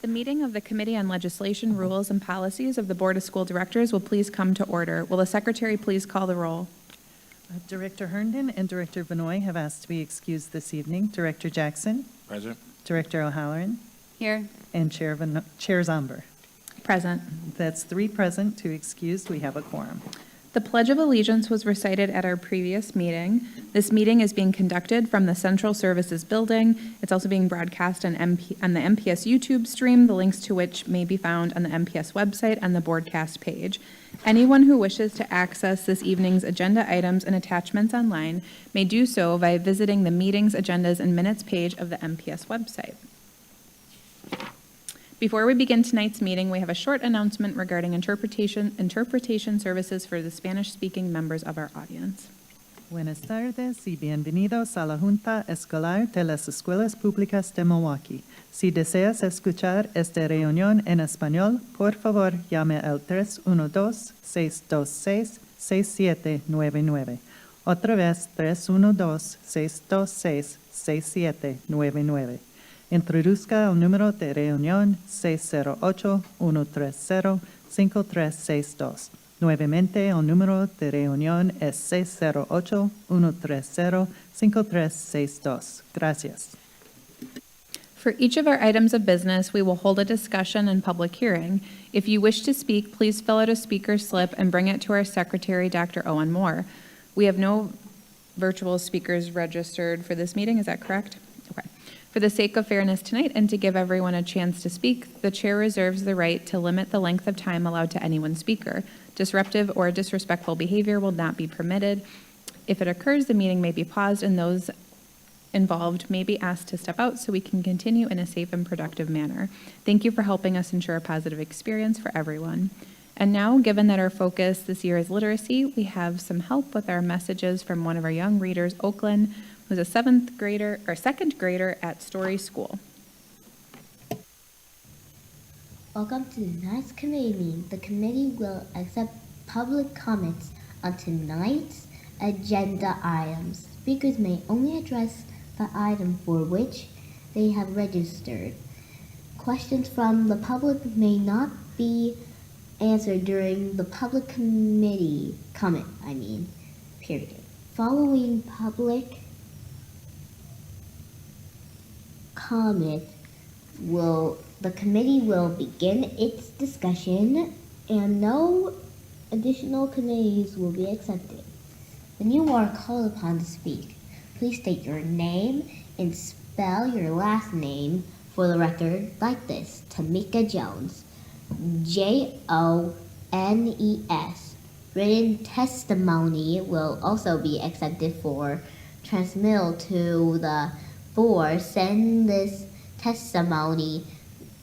The meeting of the Committee on Legislation, Rules, and Policies of the Board of School Directors will please come to order. Will the Secretary please call the roll? Director Herndon and Director Vinoy have asked to be excused this evening. Director Jackson, Present. Director O'Halloran, Here. and Chair Zomber. Present. That's 3 present, 2 excused. We have a quorum. The Pledge of Allegiance was recited at our previous meeting. This meeting is being conducted from the Central Services Building. It's also being broadcast on the MPS YouTube stream, the links to which may be found on the MPS website and the broadcast page. Anyone who wishes to access this evening's agenda items and attachments online may do so by visiting the Meetings, Agendas, and Minutes page of the MPS website. Before we begin tonight's meeting, we have a short announcement regarding interpretation services for the Spanish-speaking members of our audience. Buenas tardes y bienvenidos a la Junta Escolar de las Escuelas Públicas de Milwaukee. Si deseas escuchar esta reunión en español, por favor llame al 312-626-6799. Otra vez, 312-626-6799. Introduzca el número de reunión 608-130-5362. Nuevamente, el número de reunión es 608-130-5362. Gracias. For each of our items of business, we will hold a discussion and public hearing. If you wish to speak, please fill out a speaker slip and bring it to our secretary, Dr. Owen Moore. We have no virtual speakers registered for this meeting, is that correct? Okay. For the sake of fairness tonight and to give everyone a chance to speak, the chair reserves the right to limit the length of time allowed to any one speaker. Disruptive or disrespectful behavior will not be permitted. If it occurs, the meeting may be paused and those involved may be asked to step out so we can continue in a safe and productive manner. Thank you for helping us ensure a positive experience for everyone. And now, given that our focus this year is literacy, we have some help with our messages from one of our young readers, Oakland, who's a second grader at Story School. Welcome to tonight's committee meeting. The committee will accept public comments on tonight's agenda items. Speakers may only address the item for which they have registered. Questions from the public may not be answered during the public committee comment, period. Following public comment, the committee will begin its discussion and no additional committees will be accepted. When you are called upon to speak, please state your name and spell your last name for the record like this: Tamika Jones, Jones. Written testimony will also be accepted for transmittal to the board. Send this testimony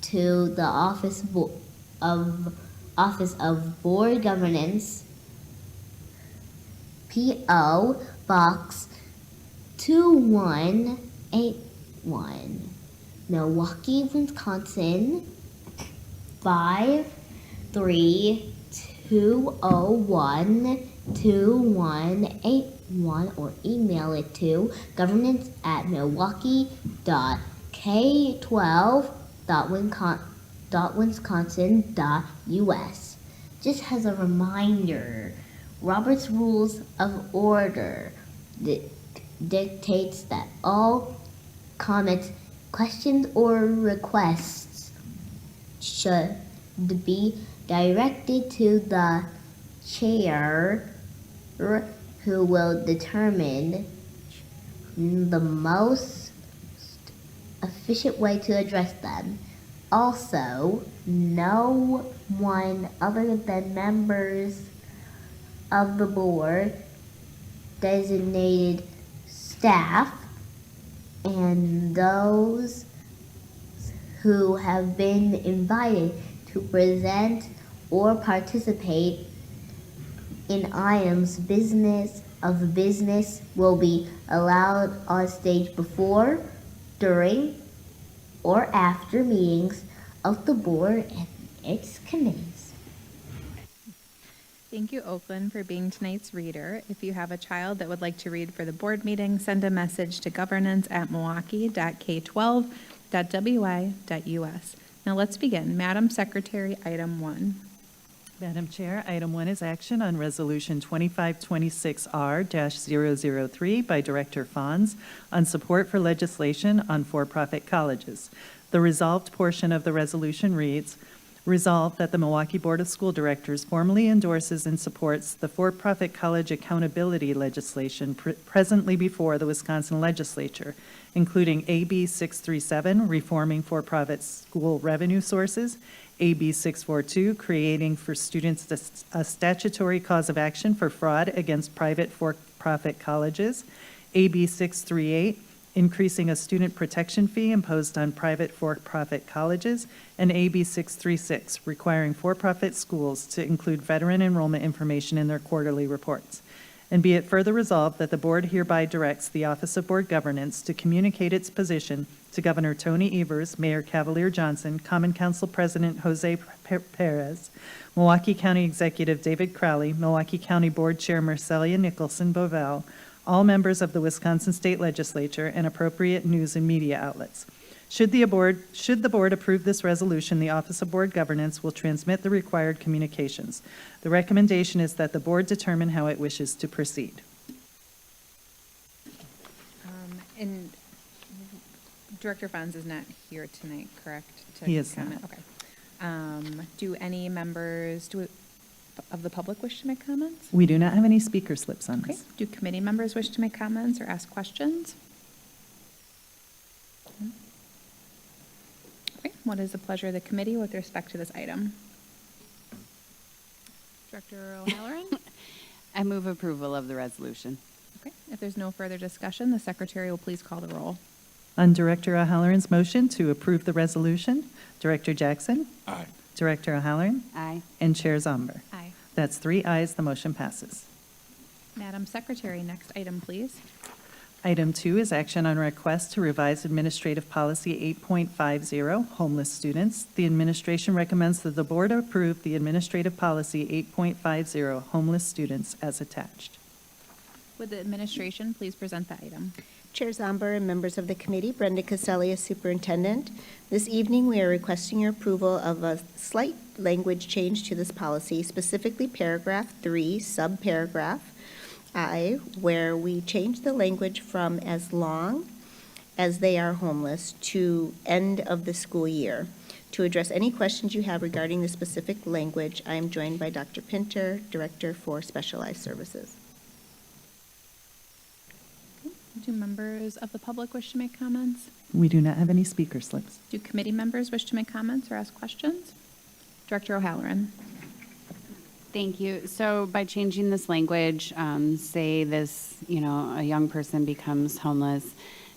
to the Office of Board Governance, P.O. Box 2181, Milwaukee, Wisconsin 53201 2181, or email it to governance@milwaukee.k12.wisconsin.us. Just as a reminder, Robert's Rules of Order dictates that all comments, questions, or requests should be directed to the chair, who will determine the most efficient way to address them. Also, no one other than members of the board, designated staff, and those who have been invited to present or participate in items of business will be allowed on stage before, during, or after meetings of the board and its committees. Thank you, Oakland, for being tonight's reader. If you have a child that would like to read for the board meeting, send a message to governance@milwaukee.k12.wi.us. Now let's begin. Madam Secretary, item 1. Madam Chair, item 1 is action on Resolution 2526R-003 by Director Fons on support for legislation on for-profit colleges. The resolved portion of the resolution reads, resolved that the Milwaukee Board of School Directors formally endorses and supports the for-profit college accountability legislation presently before the Wisconsin Legislature, including AB 637, reforming for-profit school revenue sources, AB 642, creating for students a statutory cause of action for fraud against private for-profit colleges, AB 638, increasing a student protection fee imposed on private for-profit colleges, and AB 636, requiring for-profit schools to include veteran enrollment information in their quarterly reports. And be it further resolved that the board hereby directs the Office of Board Governance to communicate its position to Governor Tony Evers, Mayor Cavalier Johnson, Common Council President Jose Perez, Milwaukee County Executive David Crowley, Milwaukee County Board Chair Marcelia Nicholson Bovell, all members of the Wisconsin State Legislature, and appropriate news and media outlets. Should the board approve this resolution, the Office of Board Governance will transmit the required communications. The recommendation is that the board determine how it wishes to proceed. And Director Fons is not here tonight, correct? He is comment? not. Okay. Do any members of the public wish to make comments? We do not have any speaker slips on Okay. this. Do committee members wish to make comments or ask questions? Okay. What is the pleasure of the committee with respect to this item? Director O'Halloran? I move approval of the resolution. Okay. If there's no further discussion, the secretary will please call the roll. On Director O'Halloran's motion to approve the resolution, Director Jackson, Aye. Director O'Halloran, Aye. and Chair Zomber. Aye. That's 3 ayes, the motion passes. Madam Secretary, next item, please. Item 2 is action on request to revise Administrative Policy 8.50, homeless students. The administration recommends that the board approve the Administrative Policy 8.50, homeless students, as attached. Would the administration please present the item? Chair Zomber and members of the committee, Brenda Caselli, Superintendent. This evening, we are requesting your approval of a slight language change to this policy, specifically paragraph 3, subparagraph I, where we change the language from as long as they are homeless to end of the school year. To address any questions you have regarding the specific language, I am joined by Dr. Pinter, Director for Specialized Services. Do members of the public wish to make comments? We do not have any speaker slips. Do committee members wish to make comments or ask questions? Director O'Halloran. Thank you. So by changing this language, say this, a young person becomes homeless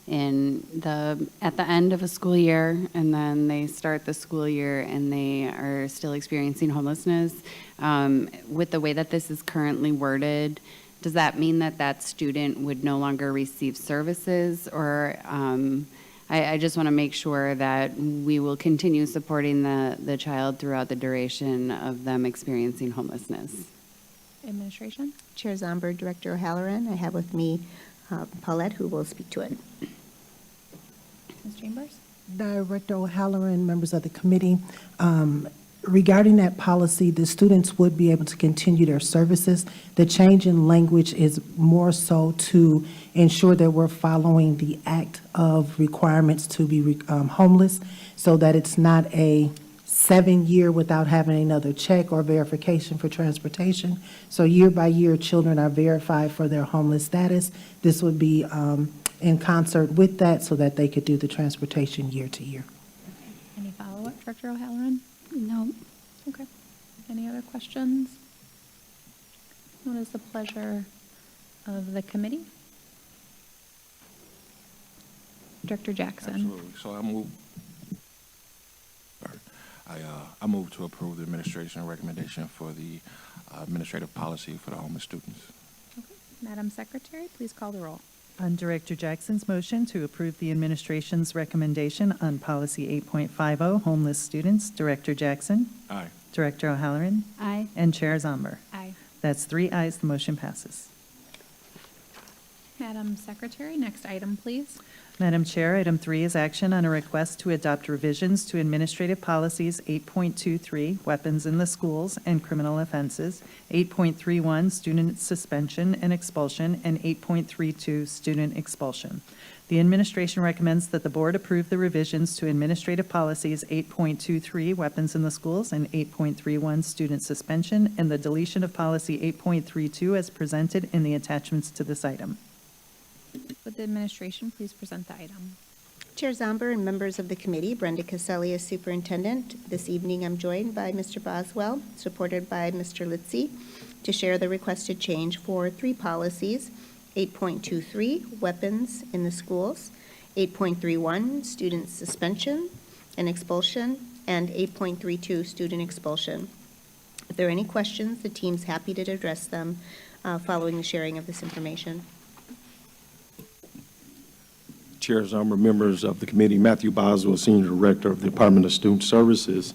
at the end of a school year, and then they start the school year and they are still experiencing homelessness. With the way that this is currently worded, does that mean that that student would no longer receive services? Or I just want to make sure that we will continue supporting the child throughout the duration of them experiencing homelessness. Administration. Chair Zomber, Director O'Halloran. I have with me Paulette, who will speak to it. Ms. Chambers. Director O'Halloran, members of the committee, regarding that policy, the students would be able to continue their services. The change in language is more so to ensure that we're following the act of requirements to be homeless, so that it's not a 7-year without having another check or verification for transportation. So year by year, children are verified for their homeless status. This would be in concert with that so that they could do the transportation year to year. Any follow-up, Director O'Halloran? No. Okay. Any other questions? What is the pleasure of the committee? Director Jackson. Absolutely. So I move to approve the administration recommendation for the administrative policy for the homeless students. Okay. Madam Secretary, please call the roll. On Director Jackson's motion to approve the administration's recommendation on Policy 8.50, homeless students, Director Jackson, Aye. Director O'Halloran, Aye. and Chair Zomber. Aye. That's 3 ayes, the motion passes. Madam Secretary, next item, please. Madam Chair, item 3 is action on a request to adopt revisions to Administrative Policies 8.23, Weapons in the Schools and Criminal Offenses, 8.31, Student Suspension and Expulsion, and 8.32, Student Expulsion. The administration recommends that the board approve the revisions to Administrative Policies 8.23, Weapons in the Schools, and 8.31, Student Suspension, and the deletion of Policy 8.32 as presented in the attachments to this item. Would the administration please present the item? Chair Zomber and members of the committee, Brenda Caselli as superintendent. This evening, I'm joined by Mr. Boswell, supported by Mr. Litzy, to share the requested change for 3 policies: 8.23, weapons in the schools; 8.31, student suspension and expulsion; and 8.32, student expulsion. If there are any questions, the team's happy to address them following the sharing of this information. Chair Zomber, members of the committee, Matthew Boswell, Senior Director of the Department of Student Services.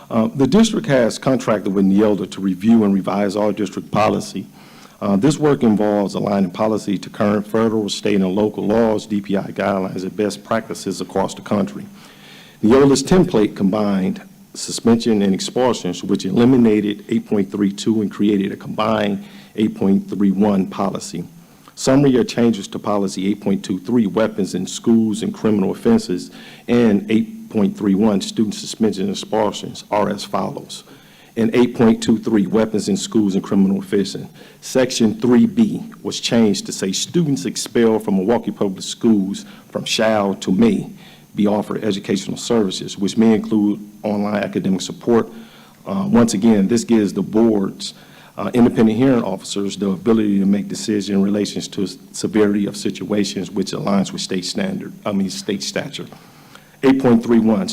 The district has contracted with Neolda to review and revise all district policy. This work involves aligning policy to current federal, state, and local laws, DPI guidelines, and best practices across the country. Neolda's template combined suspension and expulsions, which eliminated 8.32 and created a combined 8.31 policy. Summary of changes to policy 8.23, weapons in schools and criminal offenses, and 8.31, student suspension and expulsions, are as follows. In 8.23, weapons in schools and criminal offenses, Section 3B was changed to say students expelled from Milwaukee Public Schools from shall to may be offered educational services, which may include online academic support. Once again, this gives the boards independent hearing officers the ability to make decisions in relation to severity of situations which aligns with state stature. 8.31,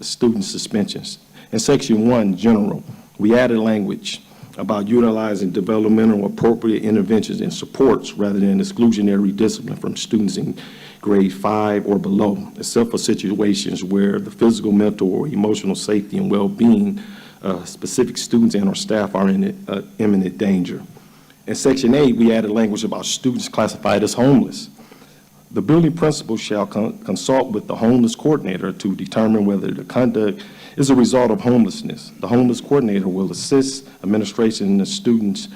student suspensions. In Section 1, general, we added language about utilizing developmental appropriate interventions and supports rather than exclusionary discipline from students in grade 5 or below, except for situations where the physical, mental, or emotional safety and well-being specific students and or staff are in imminent danger. In Section 8, we added language about students classified as homeless. The building principal shall consult with the homeless coordinator to determine whether the conduct is a result of homelessness. The homeless coordinator will assist administration and the students'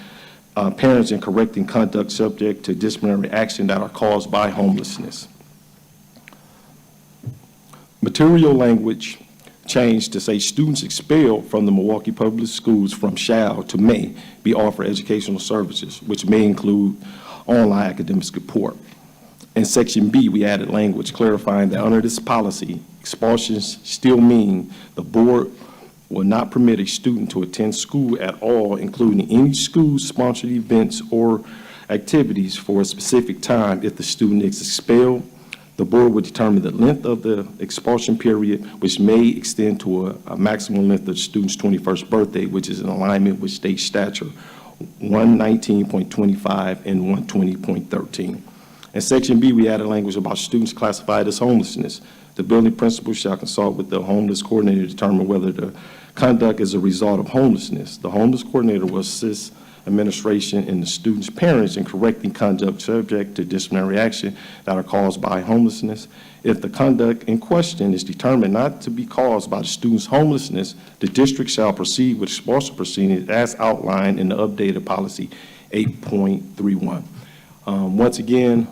parents in correcting conduct subject to disciplinary action that are caused by homelessness. Material language changed to say students expelled from the Milwaukee Public Schools from shall to may be offered educational services, which may include online academic support. In Section B, we added language clarifying that under this policy, expulsions still mean the board will not permit a student to attend school at all, including any school-sponsored events or activities for a specific time if the student is expelled. The board would determine the length of the expulsion period, which may extend to a maximum length of the student's 21st birthday, which is in alignment with state statute 119.25 and 120.13. In Section B, we added language about students classified as homelessness. The building principal shall consult with the homeless coordinator to determine whether the conduct is a result of homelessness. The homeless coordinator will assist administration and the students' parents in correcting conduct subject to disciplinary action that are caused by homelessness. If the conduct in question is determined not to be caused by the student's homelessness, the district shall proceed with expulsion proceedings as outlined in the updated policy 8.31. Once again,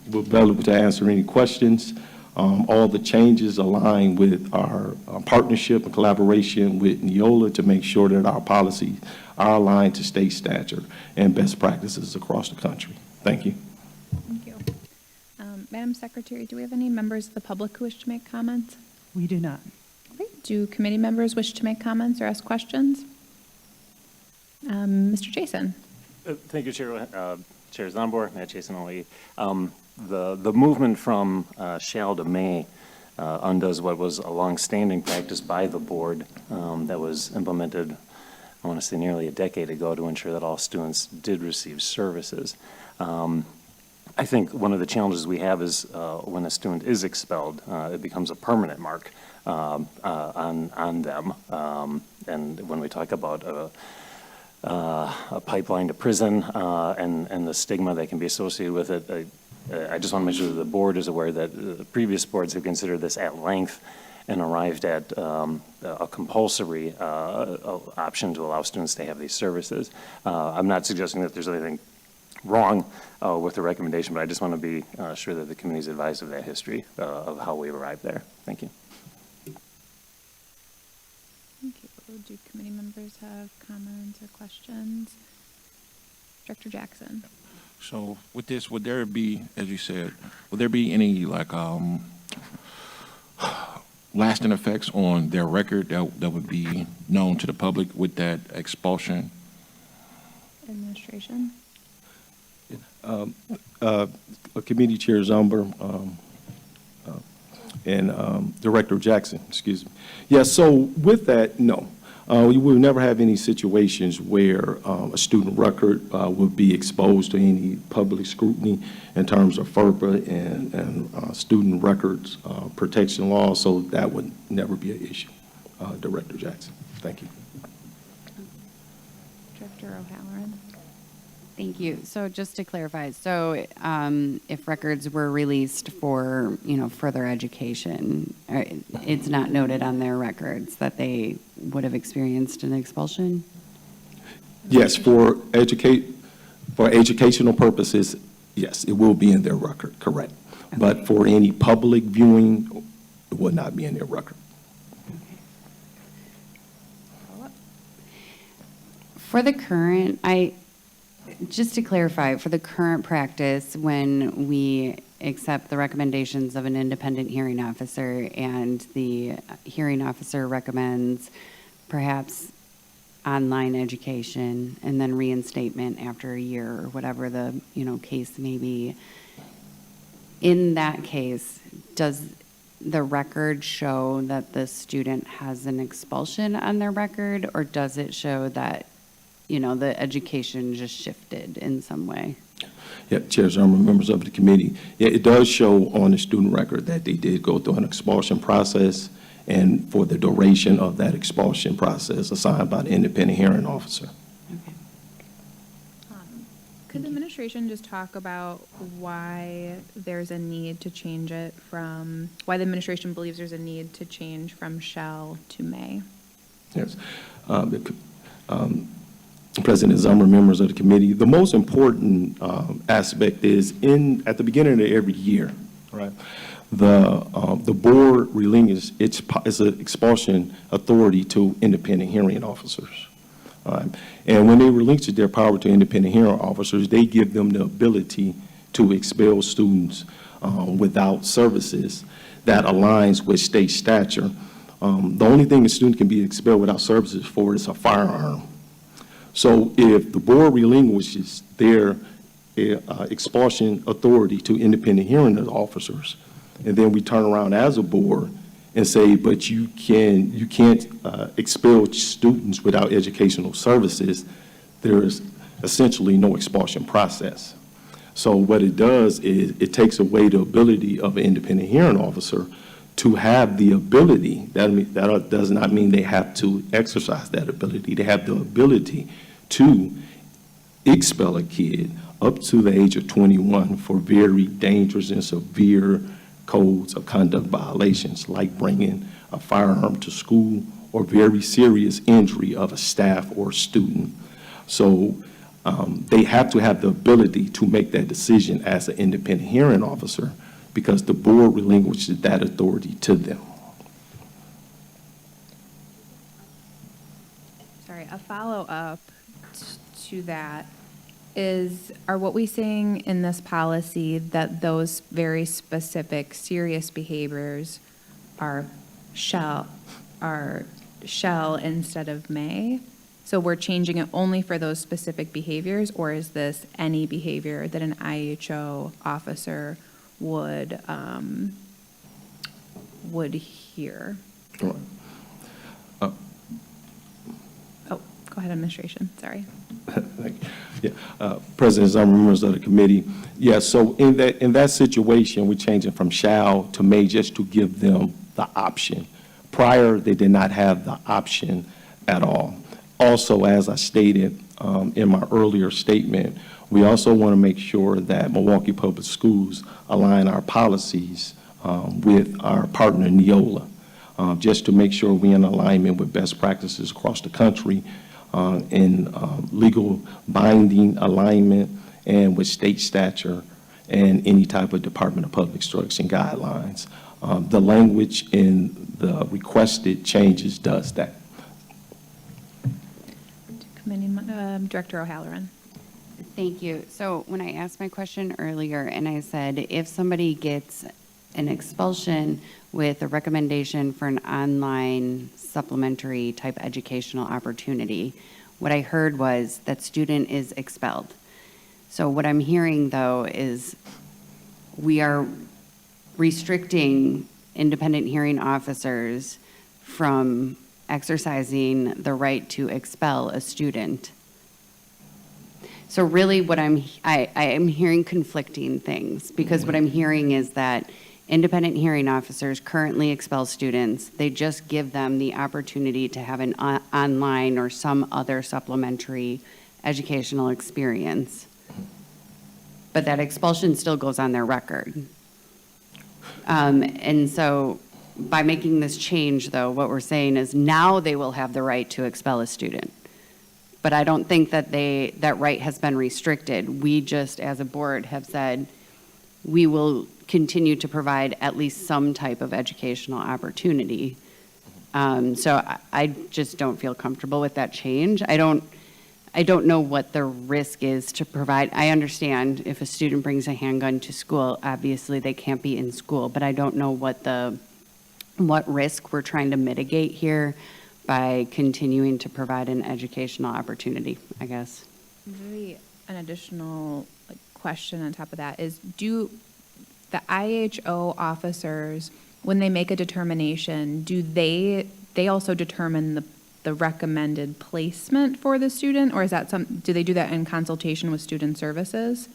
we're available to answer any questions. All the changes align with our partnership and collaboration with Neola to make sure that our policies are aligned to state stature and best practices across the country. Thank you. Thank you. Madam Secretary, do we have any members of the public who wish to make comments? We do not. Okay. Do committee members wish to make comments or ask questions? Mr. Jason. Thank you, Chair. Chair Zambor, Matt Jason Ali. The movement from shall to may undoes what was a longstanding practice by the board that was implemented, I want to say nearly a decade ago, to ensure that all students did receive services. I think one of the challenges we have is when a student is expelled, it becomes a permanent mark on them. And when we talk about a pipeline to prison and the stigma that can be associated with it. I just want to make sure that the board is aware that the previous boards have considered this at length and arrived at a compulsory option to allow students to have these services. I'm not suggesting that there's anything wrong with the recommendation, but I just want to be sure that the committee is advised of that history of how we arrived there. Thank you. Thank you. Do committee members have comments or questions? Director Jackson. So with this, would there be, as you said, would there be any like lasting effects on their record that would be known to the public with that expulsion? Administration. Committee Chair Zumber and Director Jackson, excuse me. Yeah, so with that, no. We will never have any situations where a student record would be exposed to any public scrutiny in terms of FERPA and student records protection law, so that would never be an issue. Director Jackson, thank you. Director O'Halloran. Thank you. So just to clarify, so if records were released for, further education, it's not noted on their records that they would have experienced an expulsion? Yes, for educational purposes, yes, it will be in their record, correct. Okay. But for any public viewing, it will not be in their record. Okay. For the current, just to clarify, for the current practice, when we accept the recommendations of an independent hearing officer and the hearing officer recommends perhaps online education and then reinstatement after a year or whatever the case may be, in that case, does the record show that the student has an expulsion on their record, or does it show that the education just shifted in some way? Yeah, Chair Zummer, members of the committee. Yeah, it does show on the student record that they did go through an expulsion process, and for the duration of that expulsion process assigned by the independent hearing officer. Okay. Could the administration just talk about why there's a need to change it from, why the administration believes there's a need to change from shall to may? Yes. President Zummer, members of the committee, the most important aspect is at the beginning of every year, right? The board relinquishes its expulsion authority to independent hearing officers. And when they relinquish their power to independent hearing officers, they give them the ability to expel students without services that aligns with state statute. The only thing a student can be expelled without services for is a firearm. So if the board relinquishes their expulsion authority to independent hearing officers, and then we turn around as a board and say, but you can't expel students without educational services, there is essentially no expulsion process. So what it does is it takes away the ability of an independent hearing officer to have the ability. That does not mean they have to exercise that ability. They have the ability to expel a kid up to the age of 21 for very dangerous and severe codes of conduct violations, like bringing a firearm to school or very serious injury of a staff or student. So they have to have the ability to make that decision as an independent hearing officer, because the board relinquishes that authority to them. Sorry, a follow-up to that is, are what we saying in this policy that those very specific serious behaviors are shall instead of may? So we're changing it only for those specific behaviors, or is this any behavior that an IHO officer would hear? All right. Oh, go ahead, administration, sorry. Thank you. Yeah, President Zummer, members of the committee. Yeah, so in that situation, we're changing from shall to may just to give them the option. Prior, they did not have the option at all. Also, as I stated in my earlier statement, we also want to make sure that Milwaukee Public Schools align our policies with our partner Neola, just to make sure we're in alignment with best practices across the country in legal binding alignment and with state stature and any type of Department of Public Instruction guidelines. The language in the requested changes does that. Committee, Director O'Halloran. Thank you. So when I asked my question earlier and I said, if somebody gets an expulsion with a recommendation for an online supplementary type educational opportunity, what I heard was that student is expelled. So what I'm hearing though is we are restricting independent hearing officers from exercising the right to expel a student. So really what I am hearing conflicting things, because what I'm hearing is that independent hearing officers currently expel students. They just give them the opportunity to have an online or some other supplementary educational experience. But that expulsion still goes on their record. And so by making this change, though, what we're saying is now they will have the right to expel a student. But I don't think that that right has been restricted. We just, as a board, have said we will continue to provide at least some type of educational opportunity. So I just don't feel comfortable with that change. I don't know what the risk is to provide. I understand if a student brings a handgun to school, obviously they can't be in school, but I don't know what risk we're trying to mitigate here by continuing to provide an educational opportunity, I guess. Maybe an additional question on top of that is, do the IHO officers, when they make a determination, do they also determine the recommended placement for the student, or is that do they do that in consultation with student services?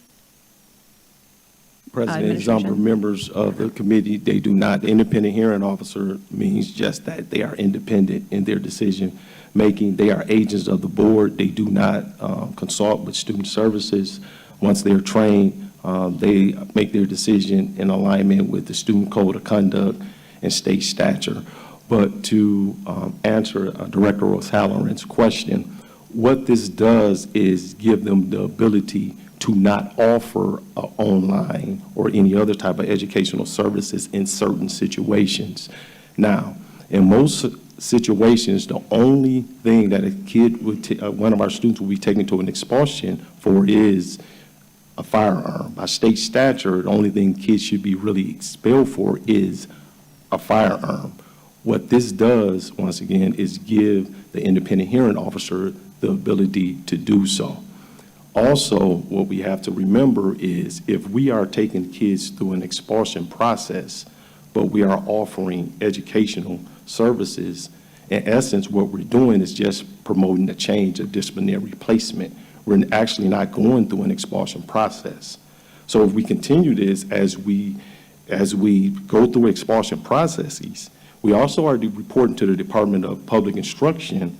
President Zumber, members of the committee, they do not. The independent hearing officer means just that they are independent in their decision making. They are agents of the board. They do not consult with student services. Once they're trained, they make their decision in alignment with the student code of conduct and state stature. But to answer Director O'Halloran's question, what this does is give them the ability to not offer online or any other type of educational services in certain situations. Now, in most situations, the only thing that a kid would, one of our students will be taken to an expulsion for is a firearm. By state statute, the only thing kids should be really expelled for is a firearm. What this does, once again, is give the independent hearing officer the ability to do so. Also, what we have to remember is if we are taking kids through an expulsion process, but we are offering educational services, in essence, what we're doing is just promoting a change of disciplinary placement. We're actually not going through an expulsion process. So if we continue this as we go through expulsion processes, we also are reporting to the Department of Public Instruction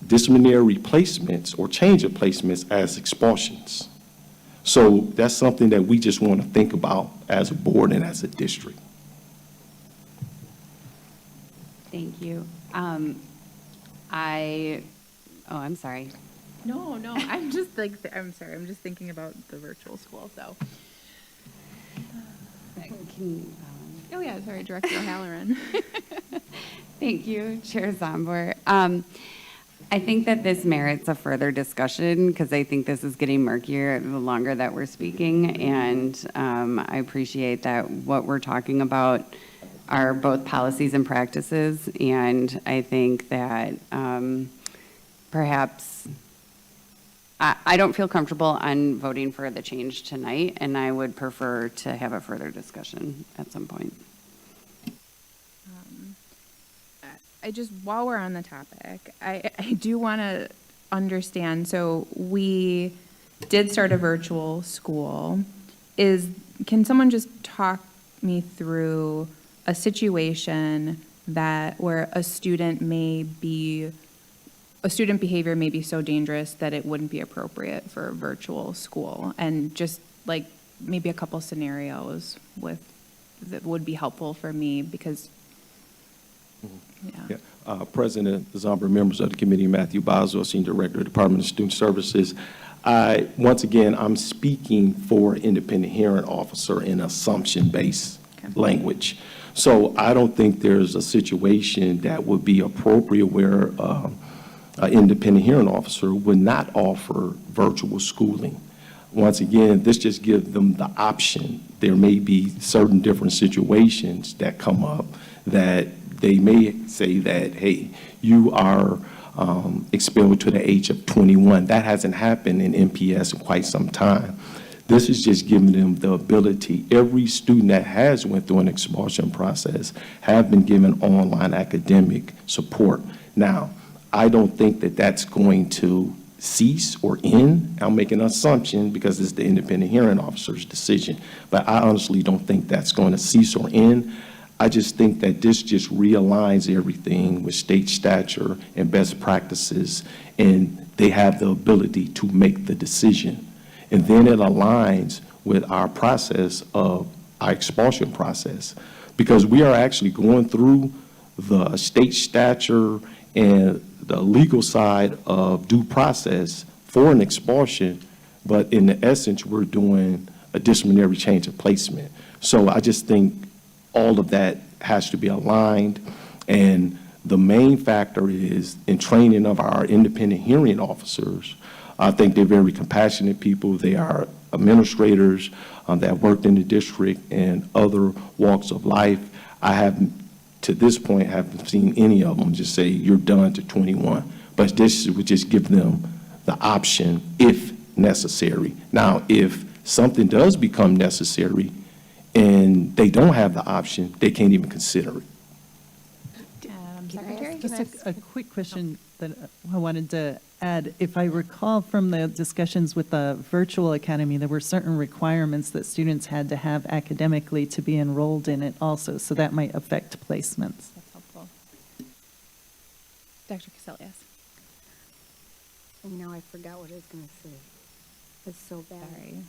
disciplinary placements or change of placements as expulsions. So that's something that we just want to think about as a board and as a district. Thank you. I'm sorry. No, I'm just I'm sorry, I'm just thinking about the virtual school, so. Oh yeah, sorry, Director O'Halloran. Thank you, Chair Zambor. I think that this merits a further discussion because I think this is getting murkier the longer that we're speaking, and I appreciate that what we're talking about are both policies and practices, and I think that perhaps I don't feel comfortable on voting for the change tonight, and I would prefer to have a further discussion at some point. While we're on the topic, I do want to understand, so we did start a virtual school. Can someone just talk me through a situation where a student may be a student behavior may be so dangerous that it wouldn't be appropriate for a virtual school. And just like maybe a couple scenarios that would be helpful for me because, Yeah. President Zomber, members of the committee, Matthew Boswell, Senior Director, Department of Student Services. Once again, I'm speaking for independent hearing officer in assumption-based language. So I don't think there's a situation that would be appropriate where an independent hearing officer would not offer virtual schooling. Once again, this just gives them the option. There may be certain different situations that come up that they may say that, hey, you are expelled to the age of 21. That hasn't happened in MPS in quite some time. This is just giving them the ability. Every student that has went through an expulsion process have been given online academic support. Now, I don't think that that's going to cease or end. I'll make an assumption because it's the independent hearing officer's decision, but I honestly don't think that's going to cease or end. I just think that this just realigns everything with state stature and best practices, and they have the ability to make the decision. And then it aligns with our process of our expulsion process, because we are actually going through the state stature and the legal side of due process for an expulsion, but in the essence, we're doing a disciplinary change of placement. So I just think all of that has to be aligned, and the main factor is in training of our independent hearing officers. I think they're very compassionate people. They are administrators that worked in the district and other walks of life. I haven't, to this point, haven't seen any of them just say, you're done to 21. But this would just give them the option if necessary. Now, if something does become necessary and they don't have the option, they can't even consider it. Secretary? Just a quick question that I wanted to add. If I recall from the discussions with the virtual academy, there were certain requirements that students had to have academically to be enrolled in it also, so that might affect placements. That's helpful. Dr. Casilius? Now I forgot what I was going to say. It's so bad. Sorry.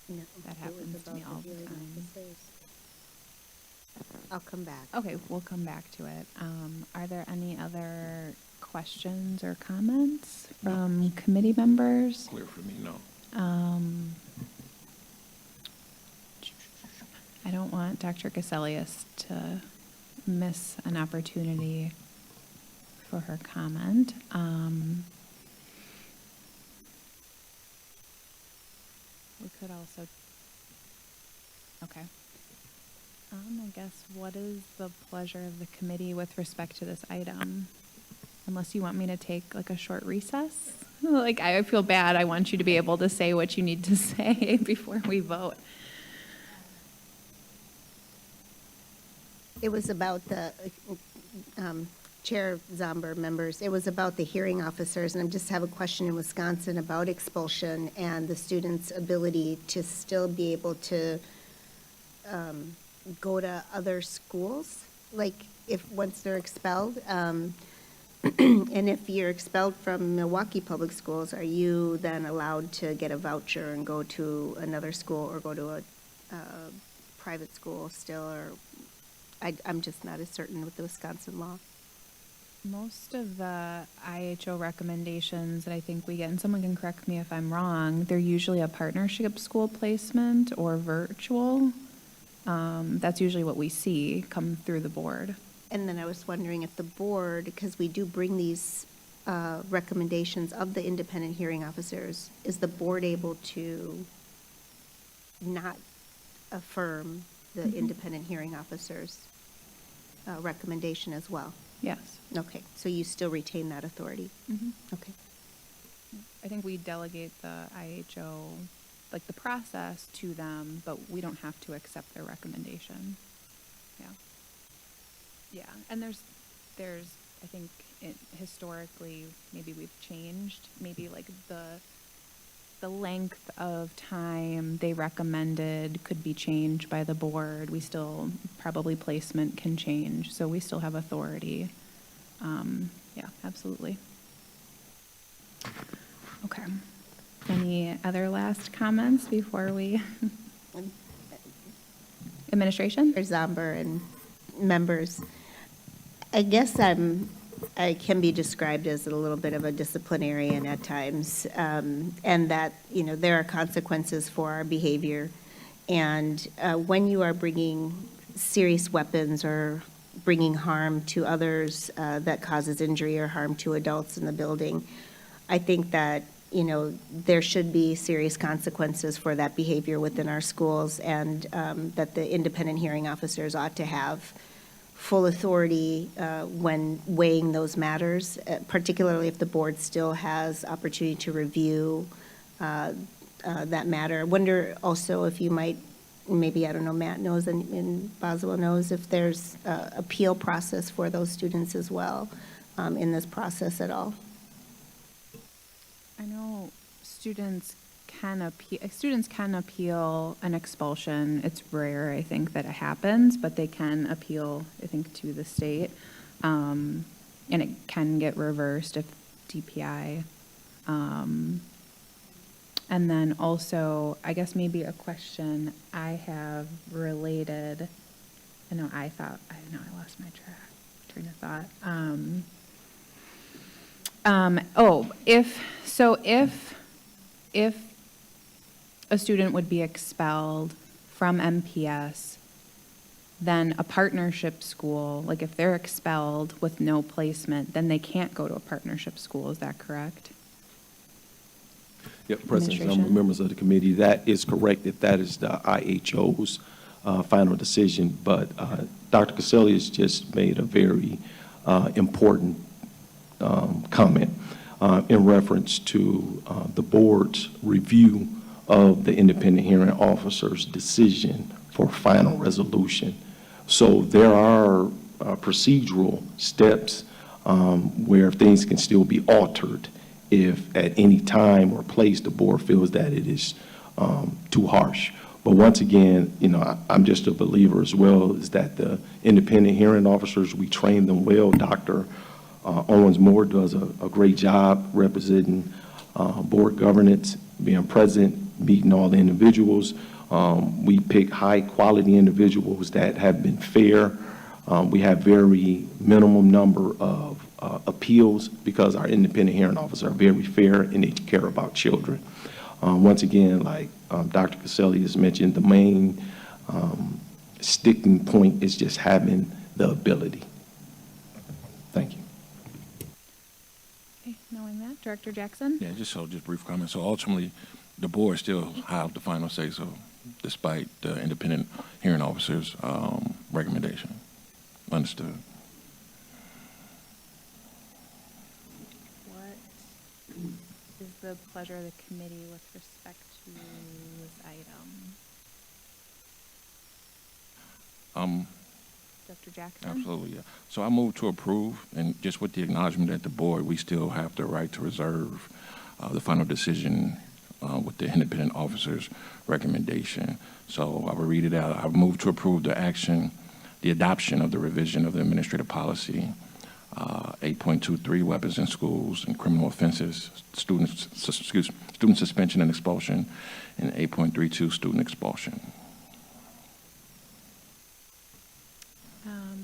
No, That it was happens to me about all the hearing time. officers. I'll come back. Okay, we'll come back to it. Are there any other questions or comments from committee members? Clear for me, no. I don't want Dr. Casilius to miss an opportunity for her comment. We could also, okay. I guess what is the pleasure of the committee with respect to this item? Unless you want me to take like a short recess? Like, I feel bad. I want you to be able to say what you need to say before we vote. It was about the, Chair Zomber, members, it was about the hearing officers, and I just have a question in Wisconsin about expulsion and the students' ability to still be able to go to other schools, like if, once they're expelled. And if you're expelled from Milwaukee Public Schools, are you then allowed to get a voucher and go to another school or go to a private school still, or I'm just not as certain with the Wisconsin law. Most of the IHO recommendations that I think we get, and someone can correct me if I'm wrong, they're usually a partnership school placement or virtual. That's usually what we see come through the board. And then I was wondering if the board, because we do bring these recommendations of the independent hearing officers, is the board able to not affirm the independent hearing officers' recommendation as well? Yes. Okay, so you still retain that authority? Okay. I think we delegate the IHO, like the process to them, but we don't have to accept their recommendation. Yeah. Yeah, and there's, I think historically, maybe we've changed, maybe like the the length of time they recommended could be changed by the board. We still, probably placement can change, so we still have authority. Yeah, absolutely. Okay. Any other last comments before we? Administration? Dr. Zomber and members, I guess I can be described as a little bit of a disciplinarian at times, and that, there are consequences for our behavior. And when you are bringing serious weapons or bringing harm to others that causes injury or harm to adults in the building, I think that, there should be serious consequences for that behavior within our schools, and that the independent hearing officers ought to have full authority when weighing those matters, particularly if the board still has opportunity to review that matter. I wonder also if you might, maybe, I don't know, Matt knows and Boswell knows if there's appeal process for those students as well in this process at all. I know students can appeal an expulsion. It's rare, I think, that it happens, but they can appeal, I think, to the state. And it can get reversed if DPI. And then also, I guess maybe a question I have related, I lost my train of thought. If a student would be expelled from MPS, then a partnership school, like if they're expelled with no placement, then they can't go to a partnership school, is that correct? Yep, President, Administration. members of the committee, that is correct, if that is the IHO's final decision. But Dr. Cassellius just made a very important comment in reference to the board's review of the independent hearing officer's decision for final resolution. So there are procedural steps where things can still be altered if at any time or place the board feels that it is too harsh. But once again, I'm just a believer as well, is that the independent hearing officers, we train them well. Dr. Owens Moore does a great job representing board governance, being present, meeting all the individuals. We pick high-quality individuals that have been fair. We have very minimum number of appeals because our independent hearing officers are very fair and they care about children. Once again, like Dr. Caselli has mentioned, the main sticking point is just having the ability. Thank you. Okay, knowing that, Director Jackson? Yeah, just brief comment. So ultimately, the board still have the final say, so despite the independent hearing officer's recommendation. Understood. What is the pleasure of the committee with respect to this item? Dr. Jackson? Absolutely, yeah. So I move to approve, and just with the acknowledgement that the board, we still have the right to reserve the final decision with the independent officer's recommendation. So I will read it out. I move to approve the adoption of the revision of the administrative policy 8.23, weapons in schools and criminal offenses, student suspension and expulsion, and 8.32, student expulsion.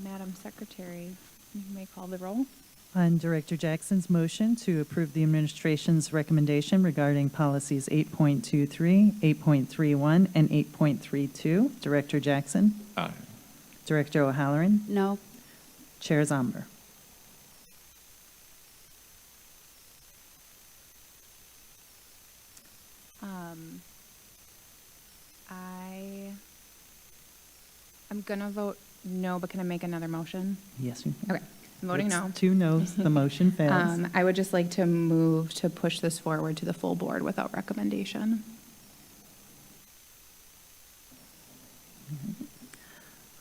Madam Secretary, you may call the roll. On Director Jackson's motion to approve the administration's recommendation regarding policies 8.23, 8.31, and 8.32, Director Jackson? Aye. Director O'Halloran? No. Chair Zomber? I'm gonna vote no, but can I make another motion? Yes, you can. Okay, I'm voting no. It's 2 noes, the motion fails. I would just like to move to push this forward to the full board without recommendation.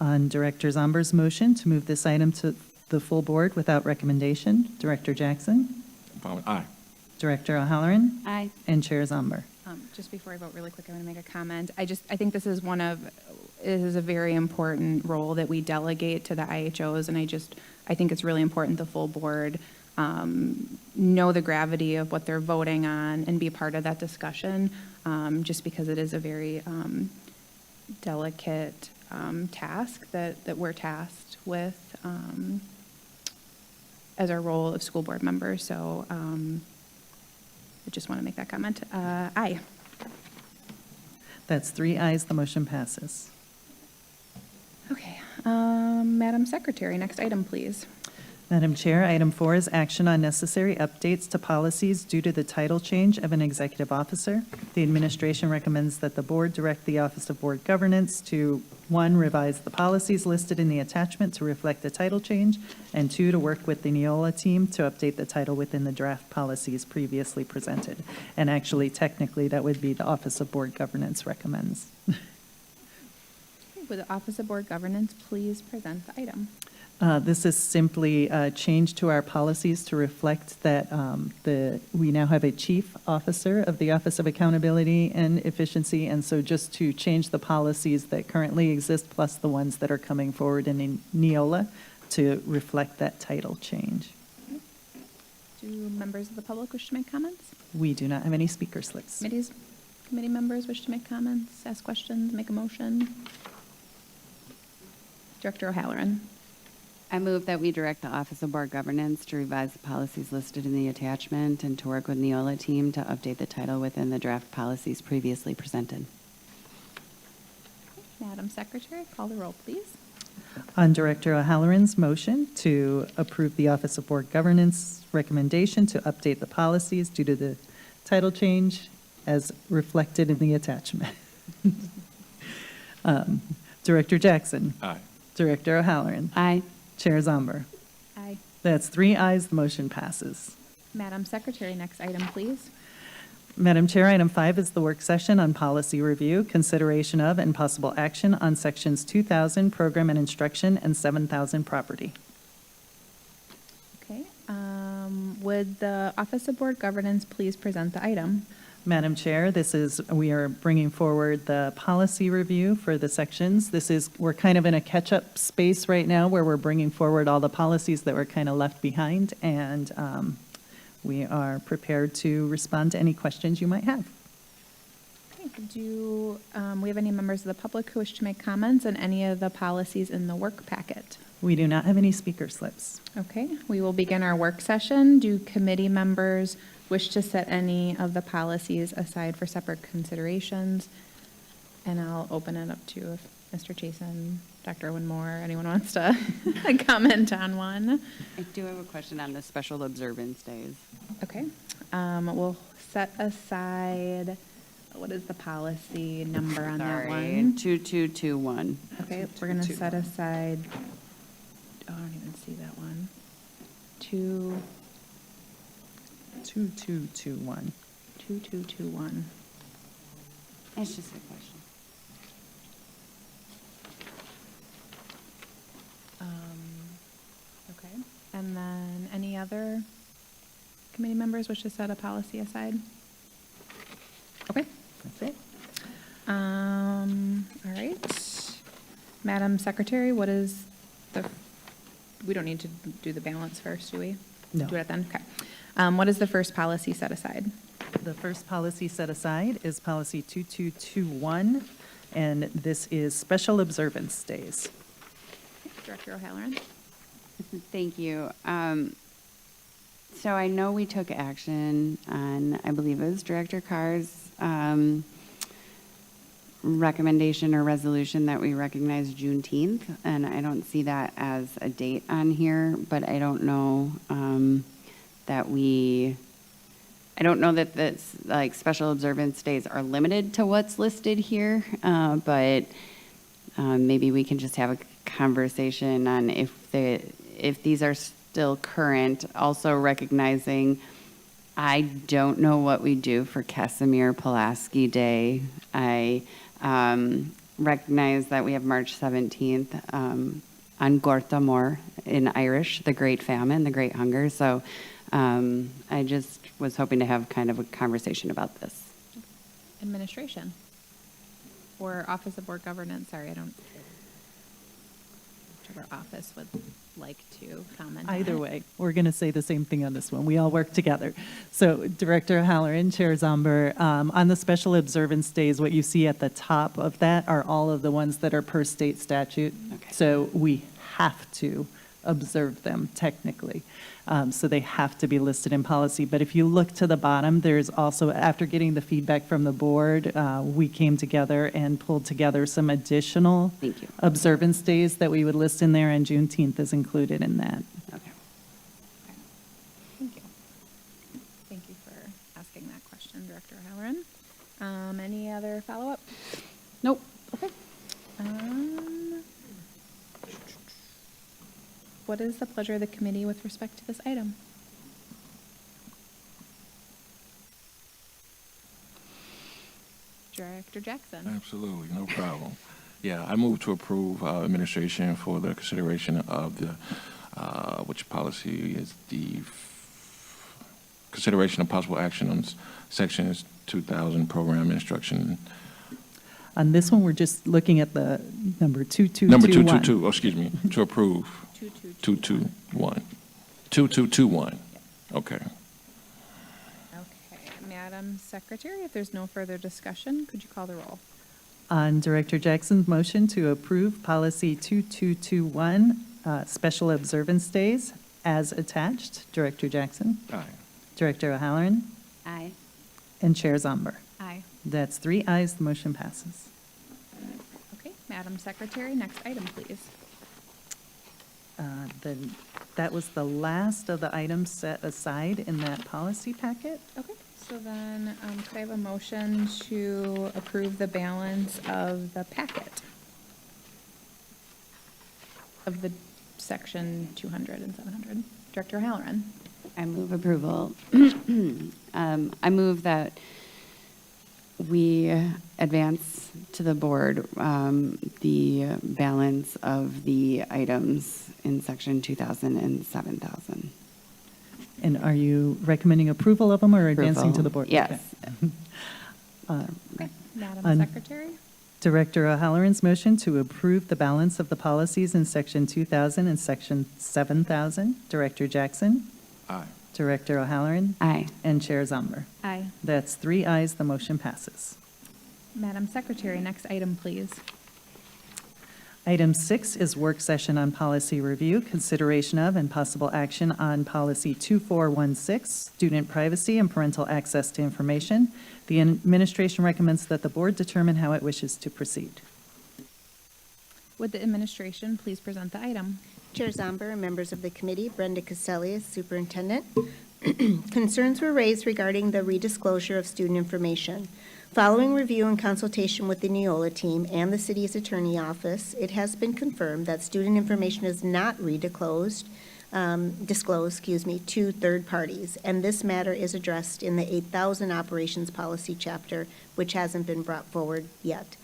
On Director Zomber's motion to move this item to the full board without recommendation, Director Jackson? Aye. Director O'Halloran? Aye. And Chair Zomber? Aye. Just before I vote really quick, I want to make a comment. I think this is it is a very important role that we delegate to the IHOs, and I think it's really important the full board know the gravity of what they're voting on and be part of that discussion, just because it is a very delicate task that we're tasked with as our role of school board members. So I just want to make that comment. Aye. That's 3 ayes, the motion passes. Okay. Madam Secretary, next item, please. Madam Chair, item 4 is action on necessary updates to policies due to the title change of an executive officer. The administration recommends that the board direct the Office of Board Governance to, 1, revise the policies listed in the attachment to reflect the title change, and 2, to work with the Neola team to update the title within the draft policies previously presented. And actually, technically, that would be the Office of Board Governance recommends. Would the Office of Board Governance please present the item? This is simply a change to our policies to reflect that we now have a chief officer of the Office of Accountability and Efficiency, and so just to change the policies that currently exist plus the ones that are coming forward in Neola to reflect that title change. Do members of the public wish to make comments? We do not have any speaker slips. Committee members wish to make comments, ask questions, make a motion? Director O'Halloran. I move that we direct the Office of Board Governance to revise the policies listed in the attachment and to work with Neola team to update the title within the draft policies previously presented. Madam Secretary, call the roll, please. On Director O'Halloran's motion to approve the Office of Board Governance recommendation to update the policies due to the title change as reflected in the attachment. Director Jackson. Aye. Director O'Halloran. Aye. Chair Zomber. Aye. That's 3 ayes, the motion passes. Madam Secretary, next item, please. Madam Chair, item 5 is the work session on policy review, consideration of, and possible action on sections 2,000 program and instruction and 7,000 property. Okay. Would the Office of Board Governance please present the item? Madam Chair, we are bringing forward the policy review for the sections. We're kind of in a catch-up space right now where we're bringing forward all the policies that were kind of left behind, and we are prepared to respond to any questions you might have. Okay. Do we have any members of the public who wish to make comments on any of the policies in the work packet? We do not have any speaker slips. Okay. We will begin our work session. Do committee members wish to set any of the policies aside for separate considerations? And I'll open it up to if Mr. Chasen, Dr. Owen Moore, anyone wants to comment on one. I do have a question on the special observance days. Okay. We'll set aside, what is the policy number on that one? 2221. Okay, we're going to set aside, oh, I don't even see that one. 2221. 2221. It's just a question. Okay, and then any other committee members wish to set a policy aside? Okay, That's it. all right. Madam Secretary, what is we don't need to do the balance first, do we? No. Do it then, okay. What is the first policy set aside? The first policy set aside is policy 2221, and this is special observance days. Director O'Halloran? Thank you. So I know we took action on, I believe it was Director Carr's recommendation or resolution that we recognize Juneteenth, and I don't see that as a date on here, but I don't know I don't know that this, like, special observance days are limited to what's listed here, but maybe we can just have a conversation on if these are still current, also recognizing I don't know what we do for Casimir Pulaski Day. I recognize that we have March 17th on Gortamor in Irish, the Great Famine, the Great Hunger. So I just was hoping to have kind of a conversation about this. administration? Or Office of Board Governance? Sorry, I don't, whichever office would like to comment on Either it. way, we're going to say the same thing on this one. We all work together. So Director O'Halloran, Chair Zomber, on the special observance days, what you see at the top of that are all of the ones that are per state statute. Okay. So we have to observe them technically. So they have to be listed in policy. But if you look to the bottom, there's also, after getting the feedback from the board, we came together and pulled together some additional Thank you. observance days that we would list in there, and Juneteenth is included in that. Okay. Thank you. Thank you for asking that question, Director O'Halloran. Any other follow-up? Nope. Okay. What is the pleasure of the committee with respect to this item? Director Jackson? Absolutely, no problem. Yeah, I move to approve administration for the consideration of the, which policy is consideration of possible action on sections 2000 program instruction. On this one, we're just looking at the number 2221. Number 222, oh, excuse me, to approve 2221. 2221. Okay. Okay, Madam Secretary, if there's no further discussion, could you call the roll? On Director Jackson's motion to approve policy 2221, special observance days, as attached, Director Jackson, Aye. Director O'Halloran, Aye. and Chair Zomber. Aye. That's 3 ayes, the motion passes. Okay, Madam Secretary, next item, please. Then that was the last of the items set aside in that policy packet. Okay, so then could I have a motion to approve the balance of the packet of the section 200 and 700? Director O'Halloran? I move approval. I move that we advance to the board the balance of the items in section 2000 and 7000. And are you recommending approval of them or advancing to the board? Yes. Okay, Madam on- Secretary? Director O'Halloran's motion to approve the balance of the policies in section 2000 and section 7000. Director Jackson, Aye. Director O'Halloran, Aye. and Chair Zomber. Aye. That's 3 ayes, the motion passes. Madam Secretary, next item, please. Item 6 is work session on policy review, consideration of and possible action on policy 2416, student privacy and parental access to information. The administration recommends that the board determine how it wishes to proceed. Would the administration please present the item? Chair Zomber and members of the committee, Brenda Casselli, Superintendent. Concerns were raised regarding the redisclosure of student information. Following review and consultation with the Neola team and the city's attorney office, it has been confirmed that student information is not disclosed to third parties, and this matter is addressed in the 8000 Operations Policy Chapter, which hasn't been brought forward yet.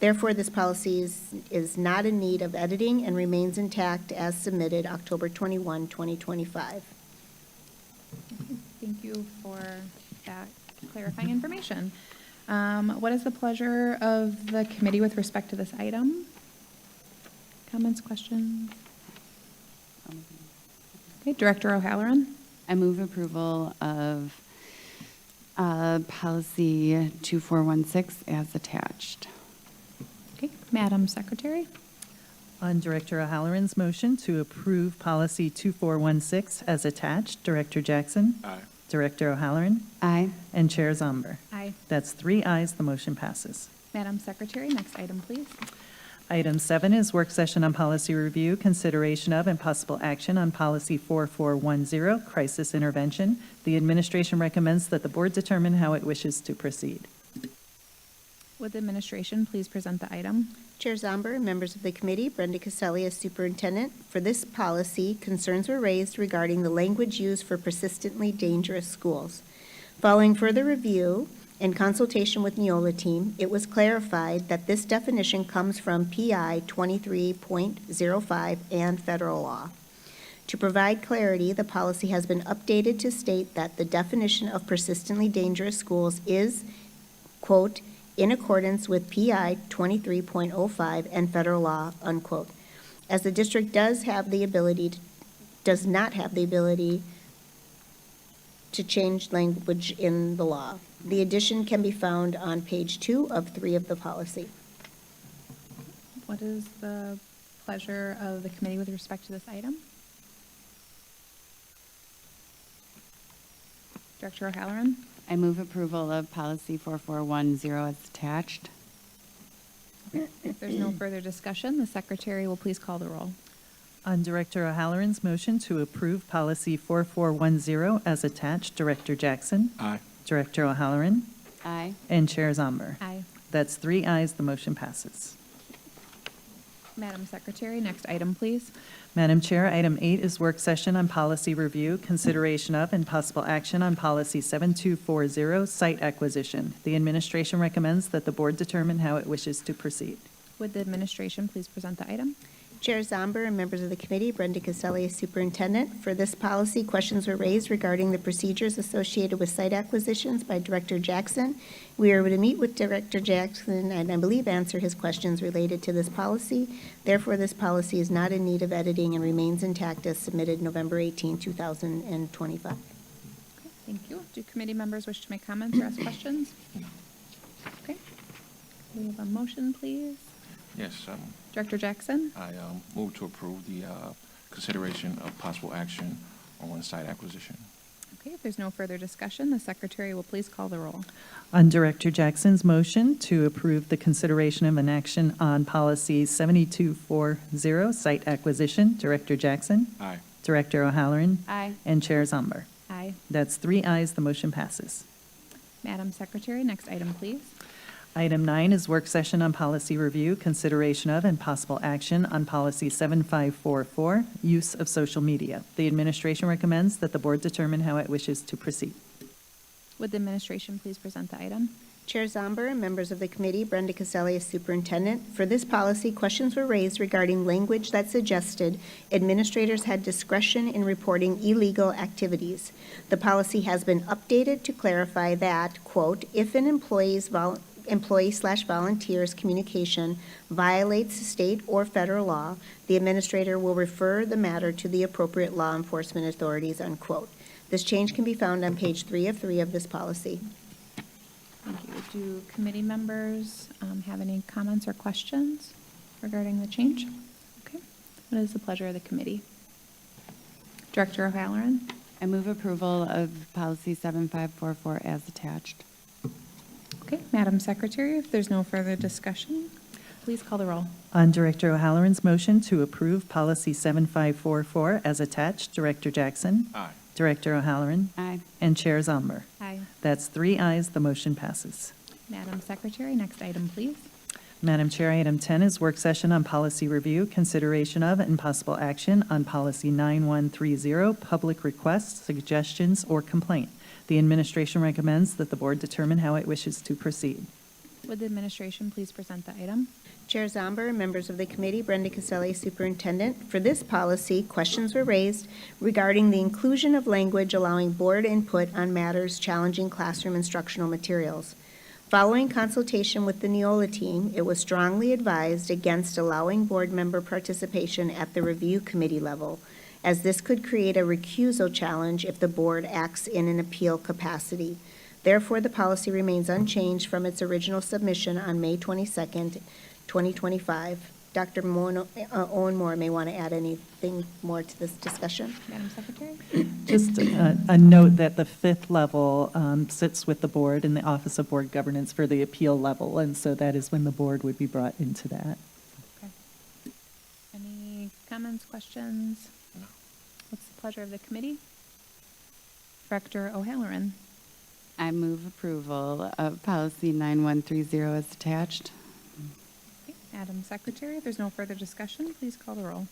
Therefore, this policy is not in need of editing and remains intact as submitted October 21, 2025. Thank you for that clarifying information. What is the pleasure of the committee with respect to this item? Comments, questions? Okay, Director O'Halloran? I move approval of policy 2416 as attached. Okay, Madam Secretary? On Director O'Halloran's motion to approve policy 2416 as attached, Director Jackson, Aye. Director O'Halloran, Aye. and Chair Zomber. Aye. That's 3 ayes, the motion passes. Madam Secretary, next item, please. Item 7 is work session on policy review, consideration of and possible action on policy 4410, crisis intervention. The administration recommends that the board determine how it wishes to proceed. Would the administration please present the item? Chair Zomber and members of the committee, Brenda Casselli as superintendent. For this policy, concerns were raised regarding the language used for persistently dangerous schools. Following further review and consultation with Neola team, it was clarified that this definition comes from PI 23.05 and federal law. To provide clarity, the policy has been updated to state that the definition of persistently dangerous schools is, quote, "in accordance with PI 23.05 and federal law," unquote, as the district does not have the ability to change language in the law. The addition can be found on page 2 of 3 of the policy. What is the pleasure of the committee with respect to this item? Director O'Halloran? I move approval of policy 4410 as attached. If there's no further discussion, the secretary will please call the roll. On Director O'Halloran's motion to approve policy 4410 as attached, Director Jackson, Aye. Director O'Halloran, Aye. and Chair Zomber. Aye. That's 3 ayes, the motion passes. Madam Secretary, next item, please. Madam Chair, item 8 is work session on policy review, consideration of, and possible action on policy 7240, site acquisition. The administration recommends that the board determine how it wishes to proceed. Would the administration please present the item? Chair Zomber and members of the committee, Brenda Caselli, Superintendent. For this policy, questions were raised regarding the procedures associated with site acquisitions by Director Jackson. We are to meet with Director Jackson and I believe answer his questions related to this policy. Therefore, this policy is not in need of editing and remains intact as submitted November 18, 2025. Okay, thank you. Do committee members wish to make comments or ask questions? Okay. We have a motion, please. Yes, Director Jackson? I move to approve the consideration of possible action on site acquisition. Okay, if there's no further discussion, the secretary will please call the roll. On Director Jackson's motion to approve the consideration of an action on policy 7240, site acquisition, Director Jackson, Aye. Director O'Halloran, Aye. and Chair Zomber. Aye. That's 3 ayes, the motion passes. Madam Secretary, next item, please. Item 9 is work session on policy review, consideration of, and possible action on policy 7544, use of social media. The administration recommends that the board determine how it wishes to proceed. Would the administration please present the item? Chair Zomber and members of the committee, Brenda Caselli, Superintendent. For this policy, questions were raised regarding language that suggested administrators had discretion in reporting illegal activities. The policy has been updated to clarify that, quote, "if an employee/volunteer's communication violates state or federal law, the administrator will refer the matter to the appropriate law enforcement authorities," unquote. This change can be found on page 3 of 3 of this policy. Thank you. Do committee members have any comments or questions regarding the change? Okay. What is the pleasure of the committee? Director O'Halloran? I move approval of policy 7544 as attached. Okay. Madam Secretary, if there's no further discussion, please call the roll. On Director O'Halloran's motion to approve policy 7544 as attached, Director Jackson, Aye. Director O'Halloran, Aye. and Chair Zomber. Aye. That's 3 ayes, the motion passes. Madam Secretary, next item, please. Madam Chair, item 10 is work session on policy review, consideration of, and possible action on policy 9130, public requests, suggestions, or complaint. The administration recommends that the board determine how it wishes to proceed. Would the administration please present the item? Chair Zomber and members of the committee, Brenda Caselli, Superintendent. For this policy, questions were raised regarding the inclusion of language allowing board input on matters challenging classroom instructional materials. Following consultation with the Neola team, it was strongly advised against allowing board member participation at the review committee level, as this could create a recusal challenge if the board acts in an appeal capacity. Therefore, the policy remains unchanged from its original submission on May 22nd, 2025. Dr. Owen Moore may want to add anything more to this discussion. Madam Secretary? Just a note that the 5th level sits with the board in the Office of Board Governance for the appeal level, and so that is when the board would be brought into that. Okay. Any comments, questions? No. What's the pleasure of the committee? Director O'Halloran? I move approval of policy 9130 as attached. Okay. Madam Secretary, if there's no further discussion, please call the roll.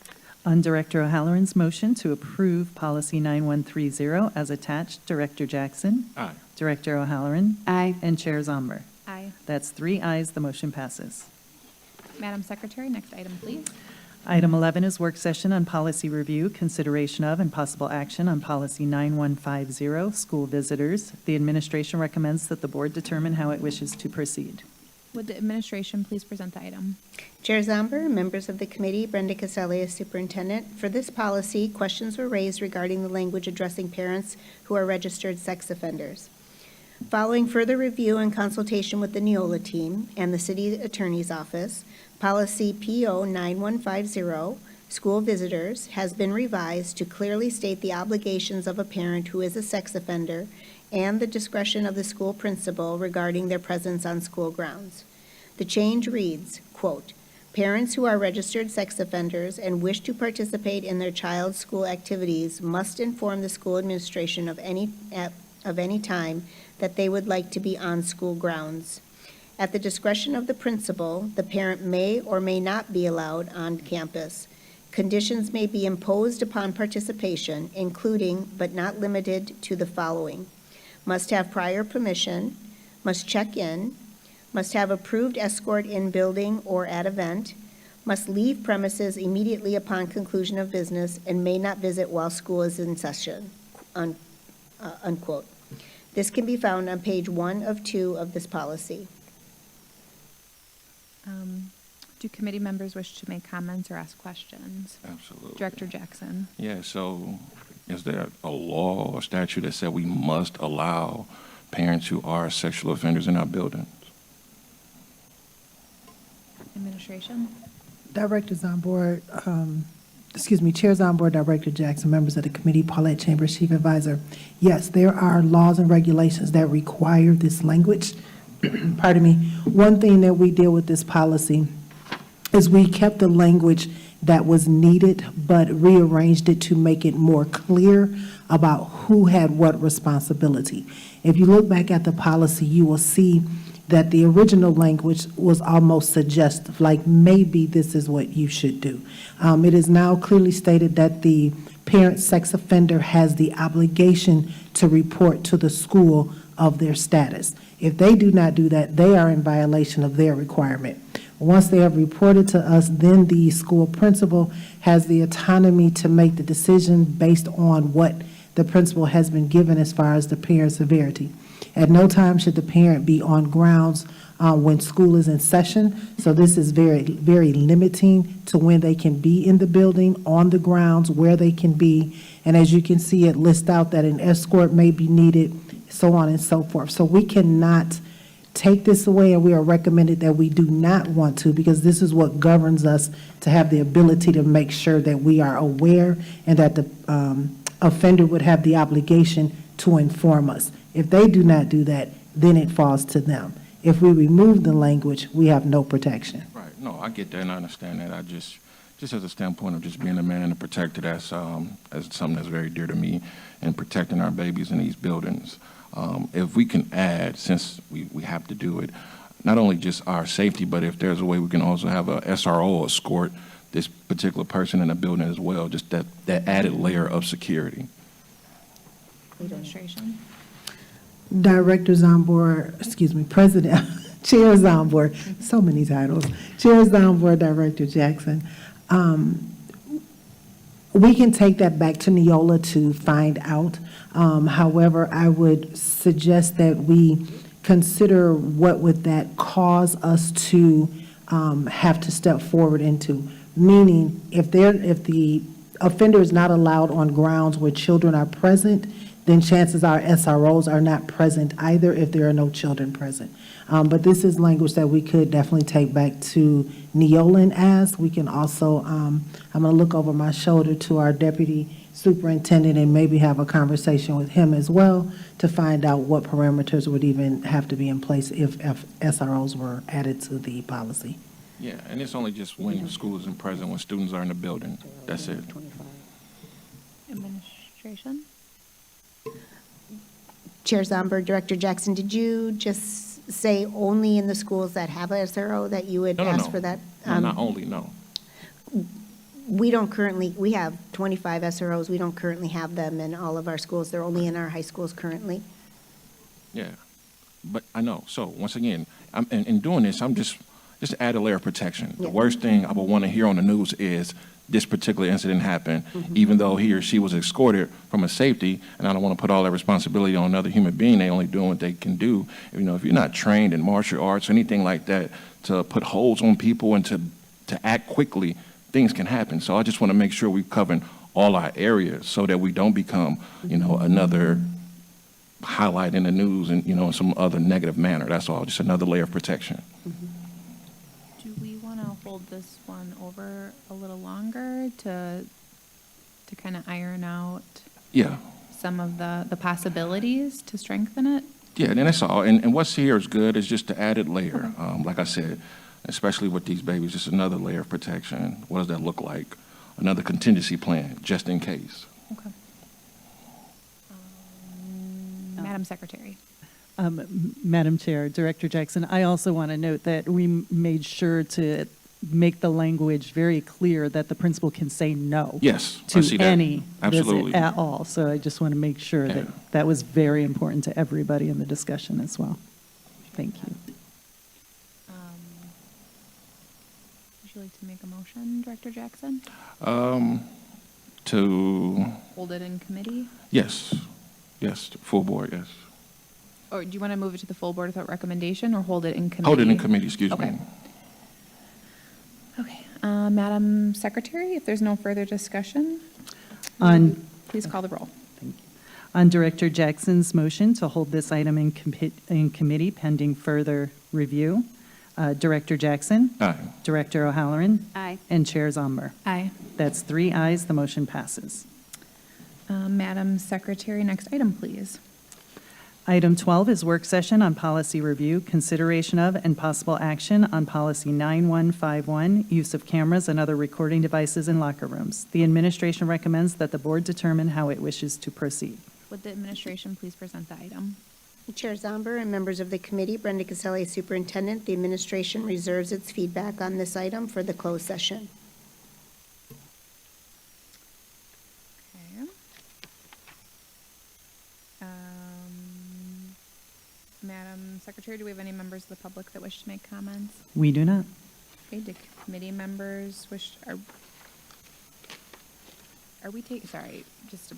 On Director O'Halloran's motion to approve policy 9130 as attached, Director Jackson, Aye. Director O'Halloran, Aye. and Chair Zomber. Aye. That's 3 ayes, the motion passes. Madam Secretary, next item, please. Item 11 is work session on policy review, consideration of and possible action on policy 9150, school visitors. The administration recommends that the board determine how it wishes to proceed. Would the administration please present the item? Chair Zomber, members of the committee, Brenda Caselli, Superintendent. For this policy, questions were raised regarding the language addressing parents who are registered sex offenders. Following further review and consultation with the Neola team and the city attorney's office, policy PO 9150, school visitors, has been revised to clearly state the obligations of a parent who is a sex offender and the discretion of the school principal regarding their presence on school grounds. The change reads, quote, "Parents who are registered sex offenders and wish to participate in their child's school activities must inform the school administration of any time that they would like to be on school grounds. At the discretion of the principal, the parent may or may not be allowed on campus. Conditions may be imposed upon participation, including but not limited to the following: must have prior permission, must check in, must have approved escort in building or at event, must leave premises immediately upon conclusion of business, and may not visit while school is in session," unquote. This can be found on page 1 of 2 of this policy. Do committee members wish to make comments or ask questions? Absolutely. Director Jackson. Yeah, so is there a law or statute that said we must allow parents who are sexual offenders in our buildings? Administration. Director Zomboard, Chair Zomboard, Director Jackson, members of the committee, Paulette Chambers, Chief Advisor. Yes, there are laws and regulations that require this language. Pardon me. One thing that we did with this policy is we kept the language that was needed, but rearranged it to make it more clear about who had what responsibility. If you look back at the policy, you will see that the original language was almost suggestive, like maybe this is what you should do. It is now clearly stated that the parent sex offender has the obligation to report to the school of their status. If they do not do that, they are in violation of their requirement. Once they have reported to us, then the school principal has the autonomy to make the decision based on what the principal has been given as far as the parent severity. At no time should the parent be on grounds when school is in session. So this is very, very limiting to when they can be in the building, on the grounds, where they can be. And as you can see, it lists out that an escort may be needed, so on and so forth. So we cannot take this away, and we are recommended that we do not want to, because this is what governs us to have the ability to make sure that we are aware and that the offender would have the obligation to inform us. If they do not do that, then it falls to them. If we remove the language, we have no protection. Right, no, I get that and I understand that. I just as a standpoint of just being a man and a protector, that's something that's very dear to me, and protecting our babies in these buildings. If we can add, since we have to do it, not only just our safety, but if there's a way we can also have a SRO escort this particular person in the building as well, just that added layer of security. Administration. Director Zomboard, President, Chair Zomboard, so many titles. Chair Zomboard, Director Jackson. We can take that back to Neola to find out. However, I would suggest that we consider what would that cause us to have to step forward into. Meaning, if the offender is not allowed on grounds where children are present, then chances are SROs are not present either if there are no children present. But this is language that we could definitely take back to Neola and ask. We can also, I'm going to look over my shoulder to our deputy superintendent and maybe have a conversation with him as well to find out what parameters would even have to be in place if SROs were added to the policy. Yeah, and it's only just when school isn't present, when students are in the building. That's it. Administration. Chair Zomber, Director Jackson, did you just say only in the schools that have a SRO that you would ask for that? No, not only, no. We don't currently, we have 25 SROs. We don't currently have them in all of our schools. They're only in our high schools currently. Yeah, but I know. So once again, in doing this, I'm just just add a layer of protection. The Yeah. worst thing I would want to hear on the news is this particular incident happened, even though he or she was escorted from a safety, and I don't want to put all that responsibility on another human being. They only doing what they can do. You know, if you're not trained in martial arts or anything like that, to put holds on people and to act quickly, things can happen. So I just want to make sure we're covering all our areas so that we don't become, you know, another highlight in the news and, you know, in some other negative manner. That's all, just another layer of protection. Do we want to hold this one over a little longer to kind of iron out Yeah. some of the possibilities to strengthen it? Yeah, and that's all. And what's here is good. It's just the added layer. Like I said, especially with these babies, just another layer of protection. What does that look like? Another contingency plan, just in case. Okay. Madam Secretary. Madam Chair, Director Jackson, I also want to note that we made sure to make the language very clear that the principal can say no. Yes, I see To that. any Absolutely. visit at all. So I just want to make sure Yeah. that that was very important to everybody in the discussion as well. Thank you. Would you like to make a motion, Director Jackson? To, Hold it in committee? yes, full board, yes. Or do you want to move it to the full board without recommendation or hold it in committee? Hold it in committee, excuse me. Okay. Okay. Madam Secretary, if there's no further discussion, On please call the roll. On Director Jackson's motion to hold this item in committee pending further review, Director Jackson, Aye. Director O'Halloran, Aye. and Chair Zomber. Aye. That's 3 ayes, the motion passes. Madam Secretary, next item, please. Item 12 is work session on policy review, consideration of and possible action on policy 9151, use of cameras and other recording devices in locker rooms. The administration recommends that the board determine how it wishes to proceed. Would the administration please present the item? Chair Zomber and members of the committee, Brenda Caselli, Superintendent, the administration reserves its feedback on this item for the closed session. Okay. Madam Secretary, do we have any members of the public that wish to make comments? We do not. Okay, do committee members are we taking, sorry, just a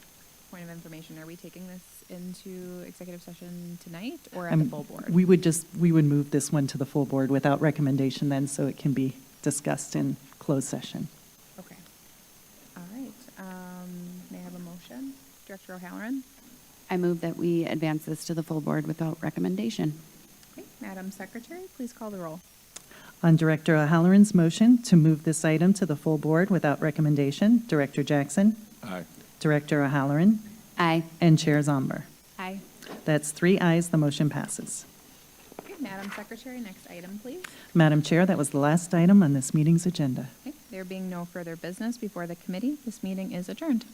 point of information, are we taking this into executive session tonight or at the full board? We would move this one to the full board without recommendation then, so it can be discussed in closed session. Okay. All right. May I have a motion? Director O'Halloran? I move that we advance this to the full board without recommendation. Okay. Madam Secretary, please call the roll. On Director O'Halloran's motion to move this item to the full board without recommendation, Director Jackson, Aye. Director O'Halloran, Aye. and Chair Zomber. Aye. That's 3 ayes, the motion passes. Okay. Madam Secretary, next item, please. Madam Chair, that was the last item on this meeting's agenda. Okay. There being no further business before the committee, this meeting is adjourned.